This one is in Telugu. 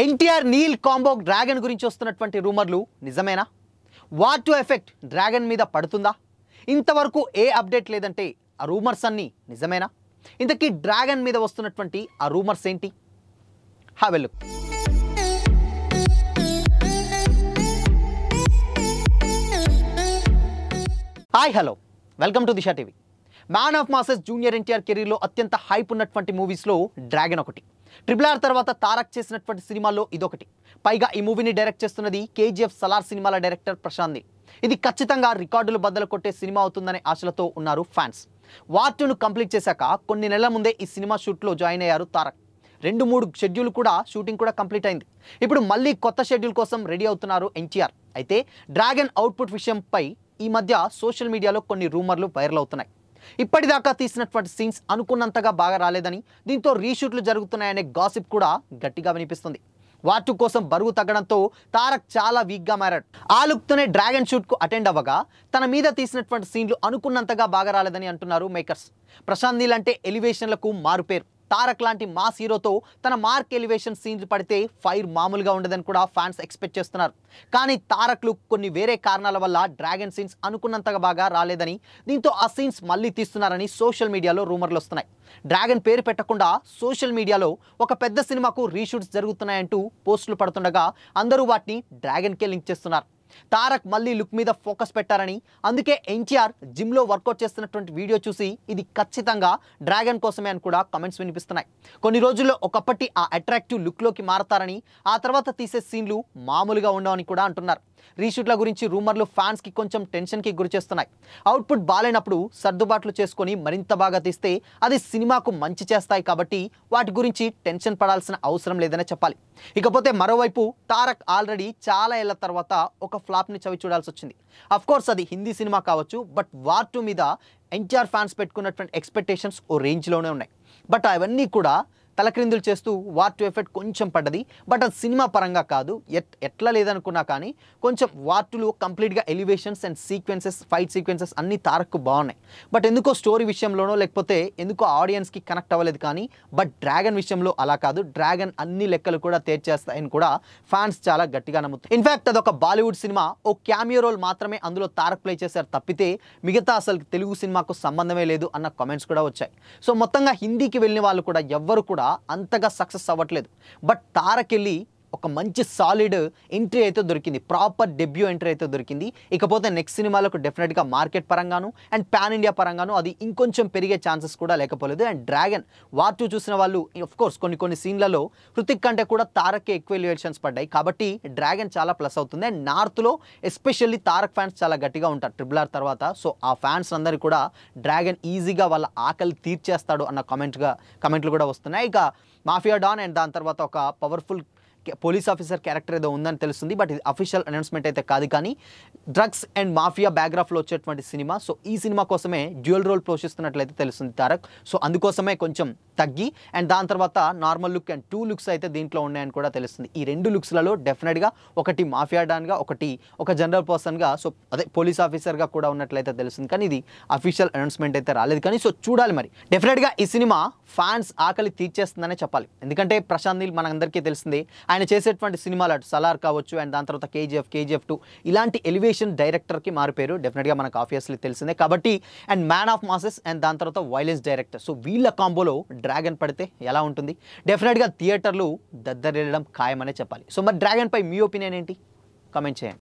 ఎన్టీఆర్ నీల్ కాంబో డ్రాగన్ గురించి వస్తున్నటువంటి రూమర్లు నిజమేనా? వాట్ టు ఎఫెక్ట్ డ్రాగన్ మీద పడుతుందా? ఇంతవరకు ఏ అప్డేట్ లేదంటే ఆ రూమర్స్ అన్నీ నిజమేనా? ఇంతకీ డ్రాగన్ మీద వస్తున్నటువంటి ఆ రూమర్స్ ఏంటి? Have a look. Hi hello, welcome to Disha TV. Man of masses junior NTR కెరీర్లో అత్యంత హైప్ ఉన్నటువంటి మూవీస్లో డ్రాగన్ ఒకటి. RRR తర్వాత తారక్ చేసినటువంటి సినిమాల్లో ఇదొకటి. పైగా ఈ మూవీని డైరెక్ట్ చేస్తున్నది KGF సలార్ సినిమాల డైరెక్టర్ ప్రశాంత్ నీల్. ఇది ఖచ్చితంగా రికార్డులు బద్దలు కొట్టే సినిమా అవుతుందనే ఆశలతో ఉన్నారు ఫ్యాన్స్. వార్ 2ను కంప్లీట్ చేశాక కొన్ని నెలల ముందే ఈ సినిమా షూట్లో జాయిన్ అయ్యారు తారక్. 2-3 షెడ్యూల్ కూడా షూటింగ్ కూడా కంప్లీట్ అయింది. ఇప్పుడు మళ్ళీ కొత్త షెడ్యూల్ కోసం రెడీ అవుతున్నారు ఎన్టీఆర్. అయితే డ్రాగన్ అవుట్పుట్ విషయంపై ఈ మధ్య సోషల్ మీడియాలో కొన్ని రూమర్లు వైరల్ అవుతున్నాయి. ఇప్పటిదాకా తీసినటువంటి సీన్స్ అనుకున్నంతగా బాగా రాలేదని, దీంతో రీషూట్లు జరుగుతున్నాయనే గాసిప్ కూడా గట్టిగా వినిపిస్తుంది. వార్ 2 కోసం బరువు తగ్గడంతో తారక్ చాలా వీక్గా మారాడు. ఆ లుక్తోనే డ్రాగన్ షూట్కు అటెండ్ అవ్వగా తన మీద తీసినటువంటి సీన్లు అనుకున్నంతగా బాగా రాలేదని అంటున్నారు మేకర్స్. ప్రశాంత్ నీల్ అంటే ఎలివేషన్లకు మారుపేరు. తారక్ లాంటి మాస్ హీరోతో తన మార్క్ ఎలివేషన్ సీన్లు పడితే ఫైర్ మామూలుగా ఉండదని కూడా ఫ్యాన్స్ ఎక్స్పెక్ట్ చేస్తున్నారు. కానీ తారక్లు కొన్ని వేరే కారణాల వల్ల డ్రాగన్ సీన్స్ అనుకున్నంతగా బాగా రాలేదని, దీంతో ఆ సీన్స్ మళ్ళీ తీస్తున్నారని సోషల్ మీడియాలో రూమర్లు వస్తున్నాయి. డ్రాగన్ పేరు పెట్టకుండా సోషల్ మీడియాలో ఒక పెద్ద సినిమాకు రీషూట్స్ జరుగుతున్నాయంటూ పోస్టులు పడుతుండగా అందరూ వాటిని డ్రాగన్కే లింక్ చేస్తున్నారు. తారక్ మళ్ళీ లుక్ మీద ఫోకస్ పెట్టారని, అందుకే ఎన్టీఆర్ జిమ్లో వర్కౌట్ చేస్తున్నటువంటి వీడియో చూసి ఇది ఖచ్చితంగా డ్రాగన్ కోసమే అని కూడా కమెంట్స్ వినిపిస్తున్నాయి. కొన్ని రోజుల్లో ఒకప్పటి ఆ అట్రాక్టివ్ లుక్లోకి మారతారని, ఆ తర్వాత తీసే సీన్లు మామూలుగా ఉండవని కూడా అంటున్నారు. రీషూట్ల గురించి రూమర్లు ఫ్యాన్స్కి కొంచెం టెన్షన్కి గురి చేస్తున్నాయి. అవుట్పుట్ బాగాలేనప్పుడు సర్దుబాట్లు చేసుకొని మరింత బాగా తీస్తే అది సినిమాకు మంచి చేస్తాయి కాబట్టి వాటి గురించి టెన్షన్ పడాల్సిన అవసరం లేదనే చెప్పాలి. ఇకపోతే మరోవైపు తారక్ ఆల్రెడీ చాలా ఏళ్ల తర్వాత ఒక ఫ్లాప్ని చవి చూడాల్సి వచ్చింది. అఫ్కోర్స్ అది హిందీ సినిమా కావచ్చు, బట్ వార్ 2 మీద ఎన్టీఆర్ ఫ్యాన్స్ పెట్టుకున్నటువంటి ఎక్స్పెక్టేషన్స్ ఓ రేంజ్లోనే ఉన్నాయి. బట్ అవన్నీ కూడా తలక్రిందులు చేస్తూ వార్ 2 ఎఫెక్ట్ కొంచెం పడ్డది. బట్ అది సినిమా పరంగా కాదు, ఎట్లా లేదనుకున్నా కానీ కొంచెం వార్ 2లో కంప్లీట్గా elevations and sequences, fight sequences అన్నీ తారక్కు బాగున్నాయి. బట్ ఎందుకో స్టోరీ విషయంలోనో లేకపోతే ఎందుకో ఆడియన్స్కి కనెక్ట్ అవ్వలేదు. కానీ బట్ డ్రాగన్ విషయంలో అలా కాదు. డ్రాగన్ అన్ని లెక్కలు కూడా తేల్చేస్తాయని కూడా ఫ్యాన్స్ చాలా గట్టిగా నమ్ముతారు. ఇన్ఫ్యాక్ట్ అదొక బాలీవుడ్ సినిమా, ఓ క్యామియో రోల్ మాత్రమే అందులో తారక్ ప్లే చేశారు తప్పితే మిగతా అసలు తెలుగు సినిమాకు సంబంధమే లేదు అన్న కామెంట్స్ కూడా వచ్చాయి. సో మొత్తంగా హిందీకి వెళ్ళిన వాళ్ళు కూడా ఎవ్వరు కూడా అంతగా సక్సెస్ అవ్వట్లేదు. బట్ తారక్ వెళ్ళి ఒక మంచి సాలిడ్ ఎంట్రీ అయితే దొరికింది, ప్రాపర్ డెబ్యూ ఎంట్రీ అయితే దొరికింది. ఇకపోతే నెక్స్ట్ సినిమాలకు డెఫినెట్గా మార్కెట్ పరంగాను అండ్ పాన్ ఇండియా పరంగాను అది ఇంకొంచెం పెరిగే ఛాన్సెస్ కూడా లేకపోలేదు. అండ్ డ్రాగన్ వార్ 2 చూసిన వాళ్ళు కోర్స్ కొన్ని సీన్లలో హృతిక్ కంటే కూడా తారక్కే ఎక్కువ ఎలివేషన్స్ పడ్డాయి కాబట్టి డ్రాగన్ చాలా ప్లస్ అవుతుంది. అండ్ నార్త్లో ఎస్పెషల్లీ తారక్ ఫ్యాన్స్ చాలా గట్టిగా ఉంటారు RRR తర్వాత. సో ఆ ఫ్యాన్స్ అందరూ కూడా డ్రాగన్ ఈజీగా వాళ్ళ ఆకలి తీర్చేస్తాడు అన్న కమెంట్లు కూడా వస్తున్నాయి. ఇక మాఫియా డాన్ అండ్ దాని తర్వాత ఒక పవర్ఫుల్ పోలీస్ ఆఫీసర్ క్యారెక్టర్ ఏదో ఉందని తెలుస్తుంది. బట్ ఇది అఫీషియల్ అనౌన్స్మెంట్ అయితే కాదు. కానీ డ్రగ్స్ అండ్ మాఫియా బ్యాక్గ్రాఫ్లో వచ్చేటువంటి సినిమా. సో ఈ సినిమా కోసమే డ్యూయల్ రోల్ పోషిస్తున్నట్లయితే తెలుస్తుంది తారక్. సో అందుకోసమే కొంచెం తగ్గి అండ్ దాని తర్వాత నార్మల్ లుక్ అండ్ 2 లుక్స్ అయితే దీంట్లో ఉన్నాయని కూడా తెలుస్తుంది. ఈ 2 లుక్స్లలో డెఫినెట్గా ఒకటి మాఫియా డాన్గా, ఒకటి ఒక జనరల్ పర్సన్గా, సో అదే పోలీస్ ఆఫీసర్గా కూడా ఉన్నట్లయితే తెలుస్తుంది. కానీ ఇది అఫీషియల్ అనౌన్స్మెంట్ అయితే రాలేదు. కానీ సో చూడాలి మరి. డెఫినెట్గా ఈ సినిమా ఫ్యాన్స్ ఆకలి తీర్చేస్తుందనే చెప్పాలి. ఎందుకంటే ప్రశాంత్ నీల్ మనందరికీ తెలిసిందే, ఆయన చేసేటువంటి సినిమాలు అటు సలార్ కావచ్చు అండ్ దాని తర్వాత KGF 2 ఇలాంటి ఎలివేషన్ డైరెక్టర్కి మారిపోయారు. డెఫినెట్గా మనకు ఆబ్వియస్లీ తెలిసిందే కాబట్టి. And man of masses and దాని తర్వాత వైలెన్స్ డైరెక్టర్. సో వీళ్ళ కాంబోలో డ్రాగన్ పడితే ఎలా ఉంటుంది? డెఫినెట్గా థియేటర్లు దద్దరిల్లడం ఖాయమనే చెప్పాలి. సో మరి డ్రాగన్పై మీ ఒపీనియన్ ఏంటి? కామెంట్ చేయండి.